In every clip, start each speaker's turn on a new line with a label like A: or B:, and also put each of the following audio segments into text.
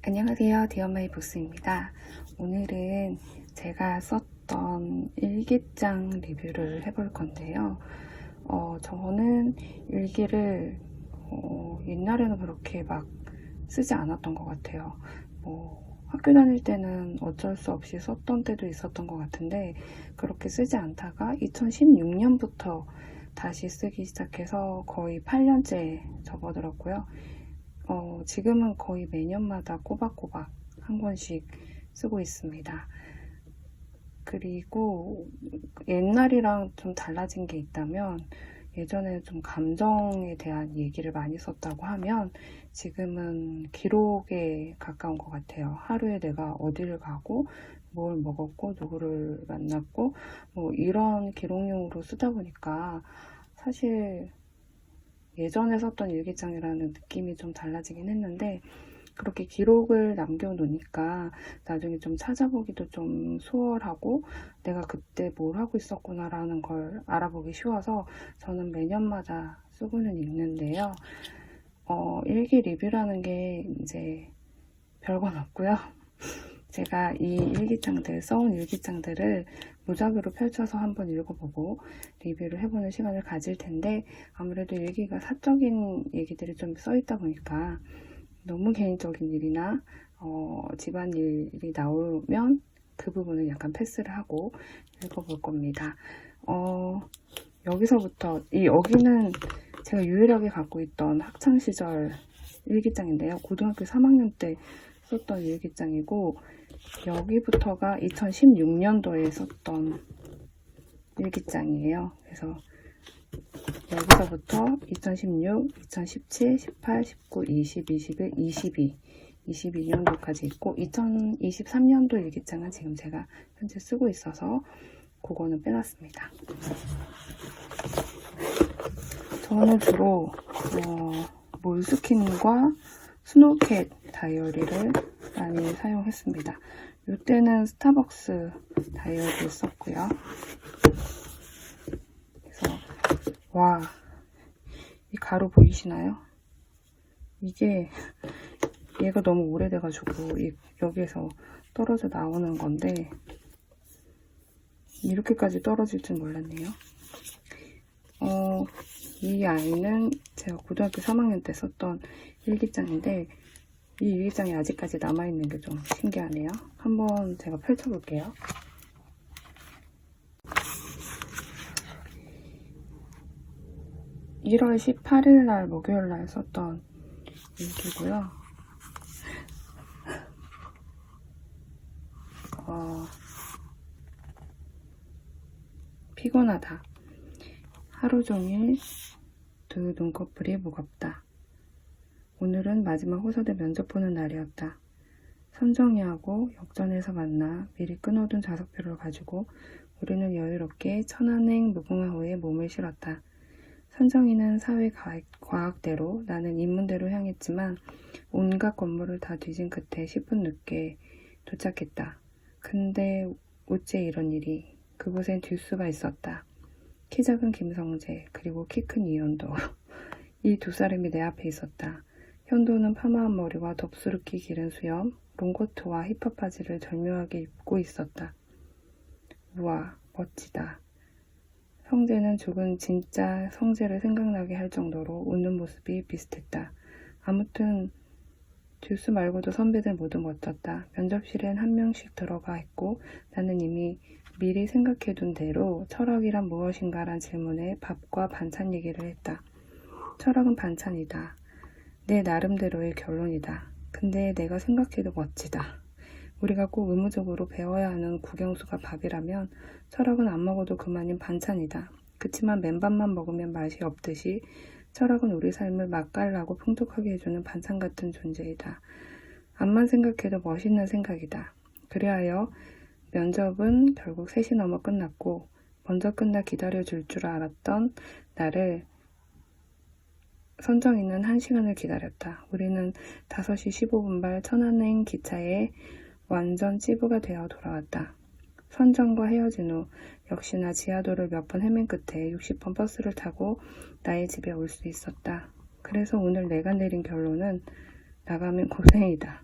A: 안녕하세요. 디어마이 북스입니다. 오늘은 제가 썼던 일기장 리뷰를 해볼 건데요. 저는 일기를 옛날에는 그렇게 막 쓰지 않았던 것 같아요. 학교 다닐 때는 어쩔 수 없이 썼던 때도 있었던 것 같은데 그렇게 쓰지 않다가 2016년부터 다시 쓰기 시작해서 거의 8년째 접어들었고요. 지금은 거의 매년마다 꼬박꼬박 한 권씩 쓰고 있습니다. 그리고 옛날이랑 좀 달라진 게 있다면 예전에 좀 감정에 대한 얘기를 많이 썼다고 하면 지금은 기록에 가까운 것 같아요. 하루에 내가 어디를 가고 뭘 먹었고 누구를 만났고 이런 기록용으로 쓰다 보니까 사실 예전에 썼던 일기장이라는 느낌이 좀 달라지긴 했는데 그렇게 기록을 남겨놓으니까 나중에 좀 찾아보기도 좀 수월하고 내가 그때 뭘 하고 있었구나 라는 걸 알아보기 쉬워서 저는 매년마다 쓰고는 있는데요. 일기 리뷰라는 게 이제 별건 없고요. 제가 이 일기장들, 써온 일기장들을 무작위로 펼쳐서 한번 읽어보고 리뷰를 해보는 시간을 가질 텐데 아무래도 일기가 사적인 얘기들이 좀 써있다 보니까 너무 개인적인 일이나 집안일이 나오면 그 부분은 약간 패스를 하고 읽어볼 겁니다. 여기는 제가 유일하게 갖고 있던 학창시절 일기장인데요. 고등학교 3학년 때 썼던 일기장이고 여기부터가 2016년도에 썼던 일기장이에요. 그래서 여기서부터 2016, 2017, 18, 19, 20, 21, 22, 22년도까지 있고 2023년도 일기장은 지금 제가 현재 쓰고 있어서 그거는 빼놨습니다. 저는 주로 몰스킨과 스노우캣 다이어리를 많이 사용했습니다. 이때는 스타벅스 다이어리를 썼고요. 그래서 와, 이 가루 보이시나요? 얘가 너무 오래돼가지고 여기에서 떨어져 나오는 건데 이렇게까지 떨어질 줄 몰랐네요. 이 아이는 제가 고등학교 3학년 때 썼던 일기장인데 이 일기장이 아직까지 남아있는 게 좀 신기하네요. 한번 제가 펼쳐볼게요. (1월 18일) 목요일날 썼던 일기고요. 피곤하다. 하루종일 두 눈꺼풀이 무겁다. 오늘은 마지막 호서대 면접 보는 날이었다. 선정이하고 역전에서 만나 미리 끊어둔 좌석표를 가지고 우리는 여유롭게 천안행 무궁화호에 몸을 실었다. 선정이는 사회과학대로 나는 인문대로 향했지만 온갖 건물을 다 뒤진 끝에 10분 늦게 도착했다. 근데 어째 이런 일이. 그곳엔 듀스가 있었다. 키 작은 김성재 그리고 키 큰 이현도. 이 두 사람이 내 앞에 있었다. 현도는 파마한 머리와 덥수룩히 기른 수염, 롱코트와 힙합 바지를 절묘하게 입고 있었다. 우와, 멋지다. 성재는 죽은 진짜 성재를 생각나게 할 정도로 웃는 모습이 비슷했다. 아무튼 듀스 말고도 선배들 모두 멋졌다. 면접실엔 한 명씩 들어가 있고 나는 이미 미리 생각해둔 대로 철학이란 무엇인가란 질문에 밥과 반찬 얘기를 했다. 철학은 반찬이다. 내 나름대로의 결론이다. 근데 내가 생각해도 멋지다. 우리가 꼭 의무적으로 배워야 하는 국영수가 밥이라면 철학은 안 먹어도 그만인 반찬이다. 그치만 맨밥만 먹으면 맛이 없듯이 철학은 우리 삶을 맛깔나고 풍족하게 해주는 반찬 같은 존재이다. 암만 생각해도 멋있는 생각이다. 그리하여 면접은 결국 3시 넘어 끝났고 먼저 끝나 기다려줄 줄 알았던 나를 선정이는 1시간을 기다렸다. 우리는 5시 15분발 천안행 기차에 완전 찌부가 되어 돌아왔다. 선정과 헤어진 후 역시나 지하도를 몇 번 헤맨 끝에 60번 버스를 타고 나의 집에 올 수 있었다. 그래서 오늘 내가 내린 결론은 나가면 고생이다.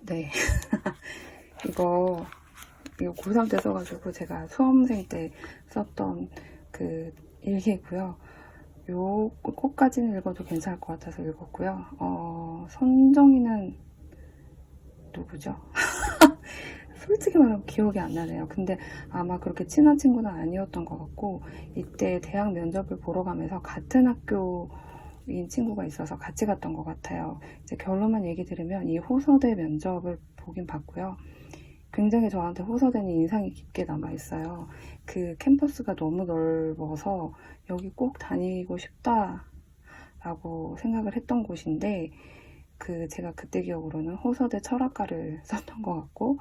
A: 네. 이거 고3 때 써가지고 제가 수험생 때 썼던 그 일기고요. 요 꽃까지는 읽어도 괜찮을 것 같아서 읽었고요. 선정이는 누구죠? 솔직히 말하면 기억이 안 나네요. 근데 아마 그렇게 친한 친구는 아니었던 것 같고, 이때 대학 면접을 보러 가면서 같은 학교인 친구가 있어서 같이 갔던 것 같아요. 이제 결론만 얘기 들으면 이 호서대 면접을 보긴 봤고요. 굉장히 저한테 호서대는 인상이 깊게 남아있어요. 그 캠퍼스가 너무 넓어서 여기 꼭 다니고 싶다라고 생각을 했던 곳인데, 제가 그때 기억으로는 호서대 철학과를 썼던 것 같고,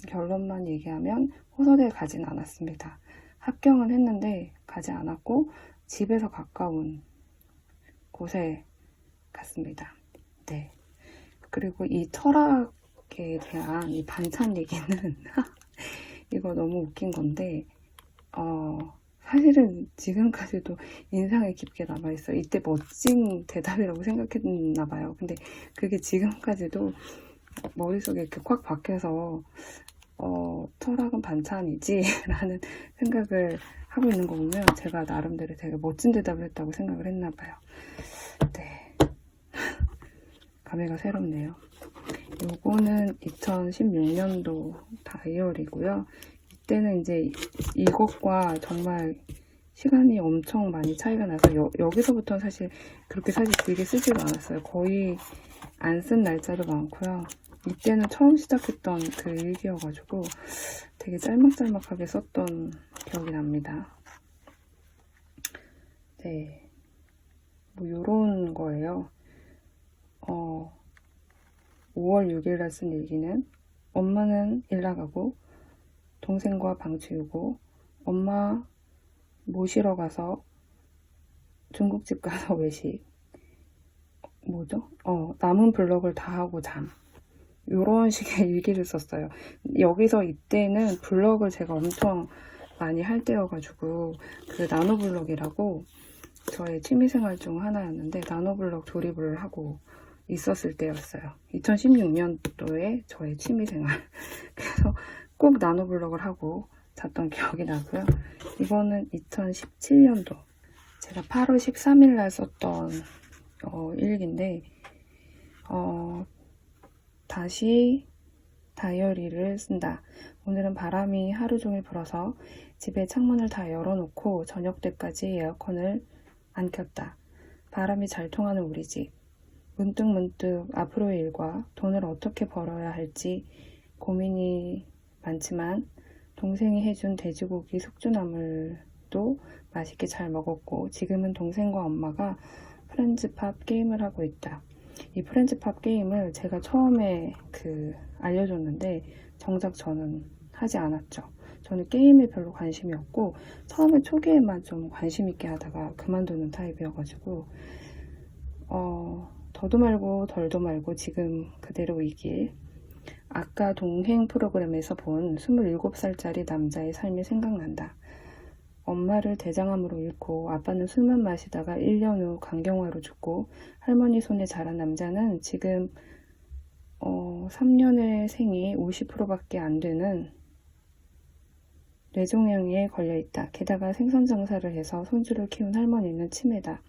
A: 결론만 얘기하면 호서대에 가진 않았습니다. 합격은 했는데 가지 않았고 집에서 가까운 곳에 갔습니다. 네. 그리고 이 철학에 대한 이 반찬 얘기는 이거 너무 웃긴 건데 사실은 지금까지도 인상에 깊게 남아있어요. 이때 멋진 대답이라고 생각했나 봐요. 근데 그게 지금까지도 머릿속에 이렇게 콱 박혀서 철학은 반찬이지 라는 생각을 하고 있는 거 보면 제가 나름대로 되게 멋진 대답을 했다고 생각을 했나 봐요. 네. 감회가 새롭네요. 요거는 2016년도 다이어리고요. 이때는 이제 이것과 정말 시간이 엄청 많이 차이가 나서 여기서부터는 사실 그렇게 사실 길게 쓰지도 않았어요. 거의 안 쓴 날짜도 많고요. 이때는 처음 시작했던 그 일기여가지고 되게 짤막짤막하게 썼던 기억이 납니다. 네. 뭐 요런 거예요. 5월 6일날 쓴 일기는 엄마는 일 나가고 동생과 방 치우고 엄마 모시러 가서 중국집 가서 외식 뭐죠? 남은 블럭을 다 하고 잠. 요런 식의 일기를 썼어요. 여기서 이때는 블럭을 제가 엄청 많이 할 때여가지고 그 나노블럭이라고 저의 취미생활 중 하나였는데 나노블럭 조립을 하고 있었을 때였어요. 2016년도에 저의 취미생활. 그래서 꼭 나노블럭을 하고 잤던 기억이 나고요. 이거는 2017년도 제가 8월 13일 날 썼던 일기인데 다시 다이어리를 쓴다. 오늘은 바람이 하루 종일 불어서 집에 창문을 다 열어놓고 저녁 때까지 에어컨을 안 켰다. 바람이 잘 통하는 우리 집. 문득문득 앞으로의 일과 돈을 어떻게 벌어야 할지 고민이 많지만 동생이 해준 돼지고기 숙주나물도 맛있게 잘 먹었고 지금은 동생과 엄마가 프렌즈팝 게임을 하고 있다. 이 프렌즈팝 게임을 제가 처음에 알려줬는데 정작 저는 하지 않았죠. 저는 게임에 별로 관심이 없고 처음에 초기에만 좀 관심 있게 하다가 그만두는 타입이어가지고 더도 말고 덜도 말고 지금 그대로 이 길. 아까 동행 프로그램에서 본 27살짜리 남자의 삶이 생각난다. 엄마를 대장암으로 잃고 아빠는 술만 마시다가 1년 후 간경화로 죽고 할머니 손에 자란 남자는 지금 3년의 생이 50%밖에 안 되는 뇌종양에 걸려있다. 게다가 생선 장사를 해서 손주를 키운 할머니는 치매다.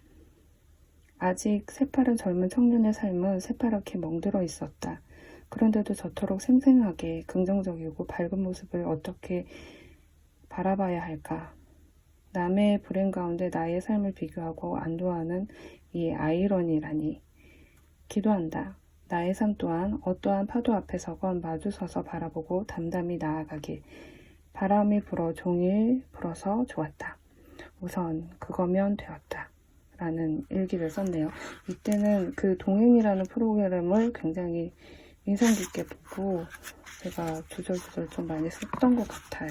A: 아직 새파란 젊은 청년의 삶은 새파랗게 멍들어 있었다. 그런데도 저토록 생생하게 긍정적이고 밝은 모습을 어떻게 바라봐야 할까? 남의 불행 가운데 나의 삶을 비교하고 안도하는 이 아이러니라니. 기도한다. 나의 삶 또한 어떠한 파도 앞에서건 마주서서 바라보고 담담히 나아가길. 바람이 불어 종일 불어서 좋았다. 우선 그거면 되었다. 라는 일기를 썼네요. 이때는 그 동행이라는 프로그램을 굉장히 인상 깊게 보고 제가 주절주절 좀 많이 썼던 것 같아요.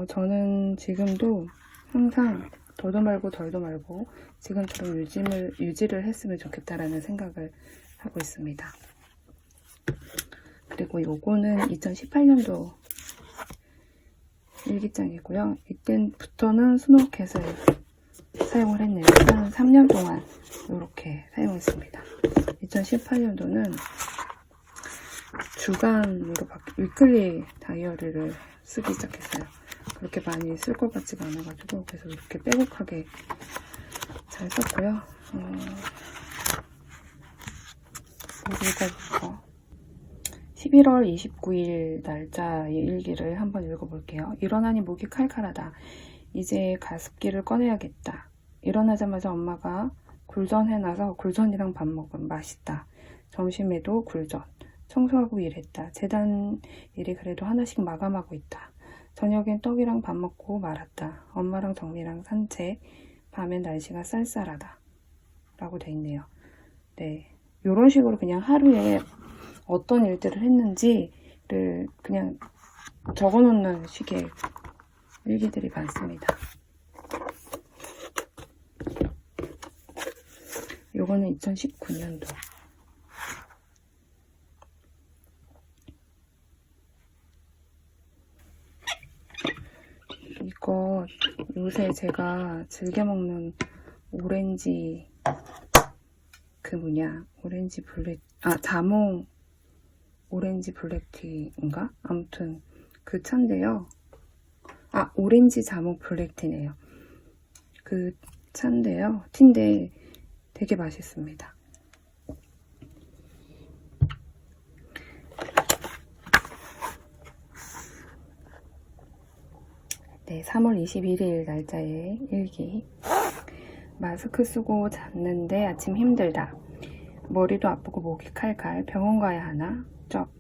A: 저는 지금도 항상 더도 말고 덜도 말고 지금처럼 유지를 했으면 좋겠다라는 생각을 하고 있습니다. 그리고 요거는 2018년도 일기장이고요. 이때부터는 스노우캣을 사용을 했네요. 한 3년 동안 이렇게 사용했습니다. 2018년도는 주간으로 위클리 다이어리를 쓰기 시작했어요. 그렇게 많이 쓸 것 같지가 않아가지고 그래서 이렇게 빼곡하게 잘 썼고요. 읽어볼까? 11월 29일 날짜의 일기를 한번 읽어볼게요. 일어나니 목이 칼칼하다. 이제 가습기를 꺼내야겠다. 일어나자마자 엄마가 굴전 해놔서 굴전이랑 밥 먹음. 맛있다. 점심에도 굴전. 청소하고 일했다. 재단 일이 그래도 하나씩 마감하고 있다. 저녁엔 떡이랑 밥 먹고 말았다. 엄마랑 정미랑 산책. 밤엔 날씨가 쌀쌀하다. 라고 돼 있네요. 네, 이런 식으로 그냥 하루에 어떤 일들을 했는지를 그냥 적어놓는 식의 일기들이 많습니다. 요거는 2019년도. 이거 요새 제가 즐겨 먹는 오렌지 오렌지 블랙, 자몽 오렌지 블랙티인가? 아무튼 그 차인데요. 오렌지 자몽 블랙티네요. 그 차인데요. 티인데 되게 맛있습니다. 네, 3월 21일 날짜의 일기. 마스크 쓰고 잤는데 아침 힘들다. 머리도 아프고 목이 칼칼. 병원 가야 하나? 쩝.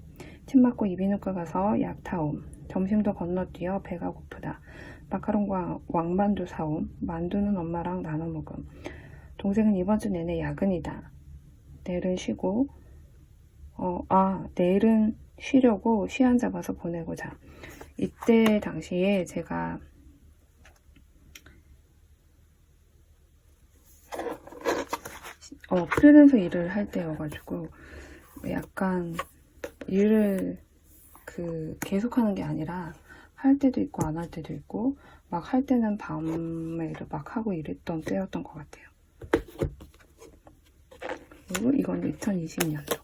A: 침 맞고 이비인후과 가서 약 타옴. 점심도 건너뛰어 배가 고프다. 마카롱과 왕만두 사옴. 만두는 엄마랑 나눠 먹음. 동생은 이번 주 내내 야근이다. 내일은 쉬고 내일은 쉬려고 시간 잡아서 보내고자. 이때 당시에 제가 프리랜서 일을 할 때여가지고 약간 일을 계속하는 게 아니라 할 때도 있고 안 할 때도 있고 막 할 때는 밤에 일을 막 하고 이랬던 때였던 것 같아요. 그리고 이건 2020년도.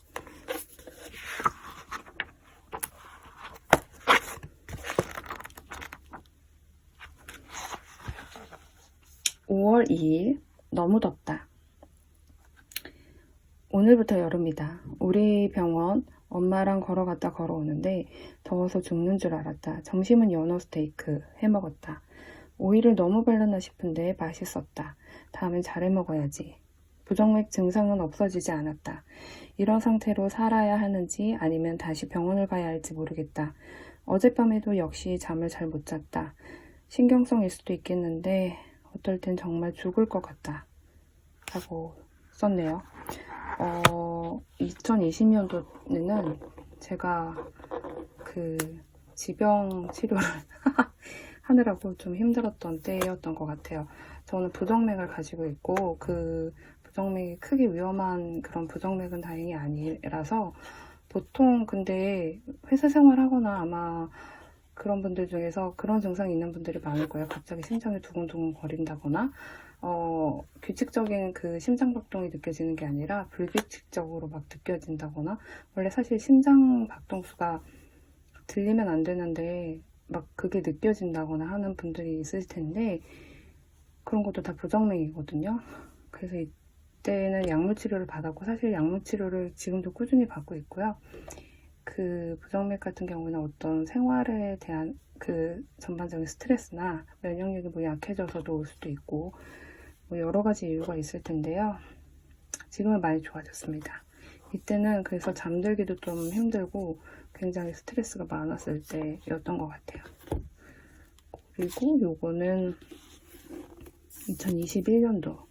A: (5월 2일) 너무 덥다. 오늘부터 여름이다. 우리 병원 엄마랑 걸어갔다 걸어오는데 더워서 죽는 줄 알았다. 점심은 연어 스테이크 해먹었다. 오이를 너무 발랐나 싶은데 맛있었다. 다음엔 잘해 먹어야지. 부정맥 증상은 없어지지 않았다. 이런 상태로 살아야 하는지 아니면 다시 병원을 가야 할지 모르겠다. 어젯밤에도 역시 잠을 잘 못 잤다. 신경성일 수도 있겠는데 어떨 땐 정말 죽을 것 같다. 라고 썼네요. 2020년도에는 제가 지병 치료를 하느라고 좀 힘들었던 때였던 것 같아요. 저는 부정맥을 가지고 있고 그 부정맥이 크게 위험한 그런 부정맥은 다행히 아니라서 보통 근데 회사 생활하거나 아마 그런 분들 중에서 그런 증상이 있는 분들이 많을 거예요. 갑자기 심장이 두근두근 거린다거나 규칙적인 그 심장박동이 느껴지는 게 아니라 불규칙적으로 막 느껴진다거나 원래 사실 심장박동수가 들리면 안 되는데 막 그게 느껴진다거나 하는 분들이 있을 텐데 그런 것도 다 부정맥이거든요. 그래서 이때는 약물치료를 받았고 사실 약물치료를 지금도 꾸준히 받고 있고요. 그 부정맥 같은 경우는 어떤 생활에 대한 그 전반적인 스트레스나 면역력이 뭐 약해져서도 올 수도 있고 뭐 여러 가지 이유가 있을 텐데요. 지금은 많이 좋아졌습니다. 이때는 그래서 잠들기도 좀 힘들고 굉장히 스트레스가 많았을 때였던 것 같아요. 그리고 요거는 2021년도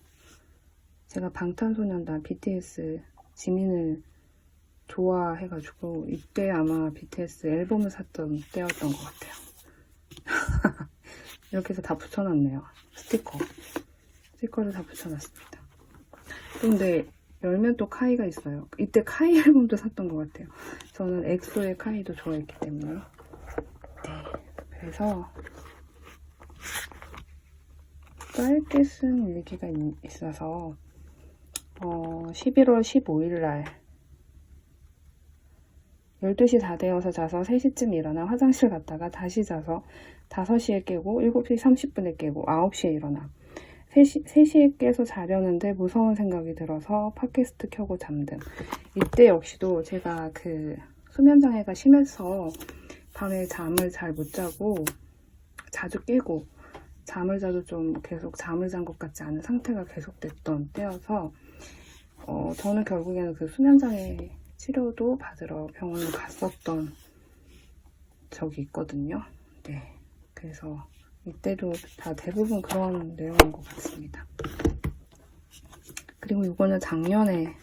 A: 제가 방탄소년단 BTS 지민을 좋아해가지고 이때 아마 BTS 앨범을 샀던 때였던 것 같아요. 이렇게 해서 다 붙여놨네요. 스티커를 다 붙여놨습니다. 근데 열면 또 카이가 있어요. 이때 카이 앨범도 샀던 것 같아요. 저는 엑소의 카이도 좋아했기 때문에. 네, 그래서 짧게 쓴 일기가 있어서 11월 15일 날 12시 다 되어서 자서 3시쯤 일어나 화장실 갔다가 다시 자서 5시에 깨고 7시 30분에 깨고 9시에 일어나 3시에 깨서 자려는데 무서운 생각이 들어서 팟캐스트 켜고 잠듦. 이때 역시도 제가 그 수면장애가 심해서 밤에 잠을 잘 못 자고 자주 깨고 잠을 자도 좀 계속 잠을 잔 것 같지 않은 상태가 계속됐던 때여서 저는 결국에는 그 수면장애 치료도 받으러 병원을 갔었던 적이 있거든요. 네, 그래서 이때도 다 대부분 그런 내용인 것 같습니다. 그리고 이거는 작년에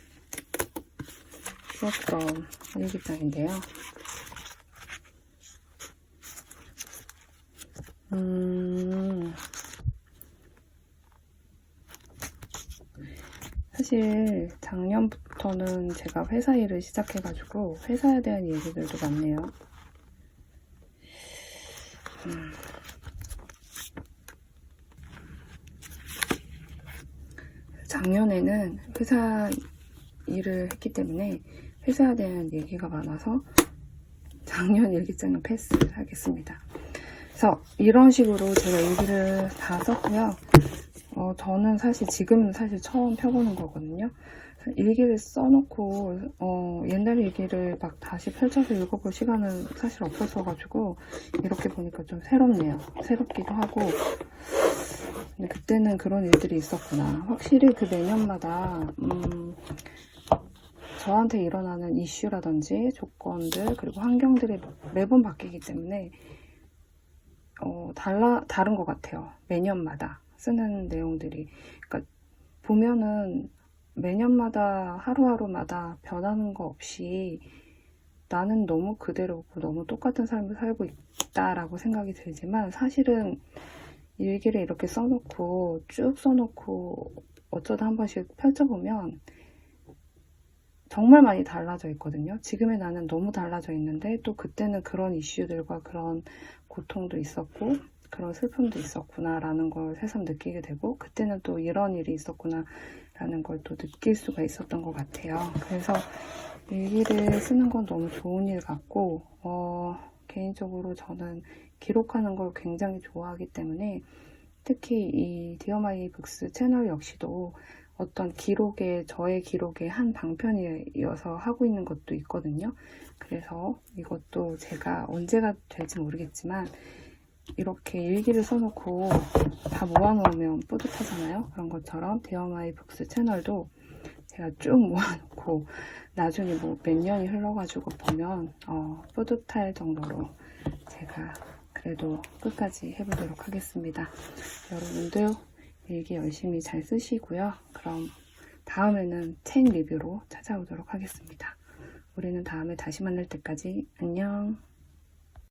A: 썼던 일기장인데요. 사실 작년부터는 제가 회사 일을 시작해가지고 회사에 대한 얘기들도 많네요. 작년에는 회사 일을 했기 때문에 회사에 대한 얘기가 많아서 작년 일기장은 패스하겠습니다. 그래서 이런 식으로 제가 일기를 다 썼고요. 저는 사실 지금은 사실 처음 펴보는 거거든요. 일기를 써놓고 옛날 일기를 막 다시 펼쳐서 읽어볼 시간은 사실 없었어가지고 이렇게 보니까 좀 새롭네요. 새롭기도 하고 근데 그때는 그런 일들이 있었구나. 확실히 그 매년마다 저한테 일어나는 이슈라든지 조건들 그리고 환경들이 매번 바뀌기 때문에 다른 것 같아요. 매년마다 쓰는 내용들이. 그러니까 보면은 매년마다 하루하루마다 변하는 거 없이 나는 너무 그대로고 너무 똑같은 삶을 살고 있다라고 생각이 들지만 사실은 일기를 이렇게 써놓고 쭉 써놓고 어쩌다 한 번씩 펼쳐보면 정말 많이 달라져 있거든요. 지금의 나는 너무 달라져 있는데 또 그때는 그런 이슈들과 그런 고통도 있었고 그런 슬픔도 있었구나 라는 걸 새삼 느끼게 되고 그때는 또 이런 일이 있었구나 라는 걸 또 느낄 수가 있었던 것 같아요. 그래서 일기를 쓰는 건 너무 좋은 일 같고 개인적으로 저는 기록하는 걸 굉장히 좋아하기 때문에 특히 이 디어 마이 북스 채널 역시도 어떤 저의 기록의 한 방편이어서 하고 있는 것도 있거든요. 그래서 이것도 제가 언제가 될지 모르겠지만 이렇게 일기를 써놓고 다 모아놓으면 뿌듯하잖아요. 그런 것처럼 디어 마이 북스 채널도 제가 쭉 모아놓고 나중에 뭐 몇 년이 흘러가지고 보면 뿌듯할 정도로 제가 그래도 끝까지 해보도록 하겠습니다. 여러분들 일기 열심히 잘 쓰시고요. 그럼 다음에는 책 리뷰로 찾아오도록 하겠습니다. 우리는 다음에 다시 만날 때까지 안녕.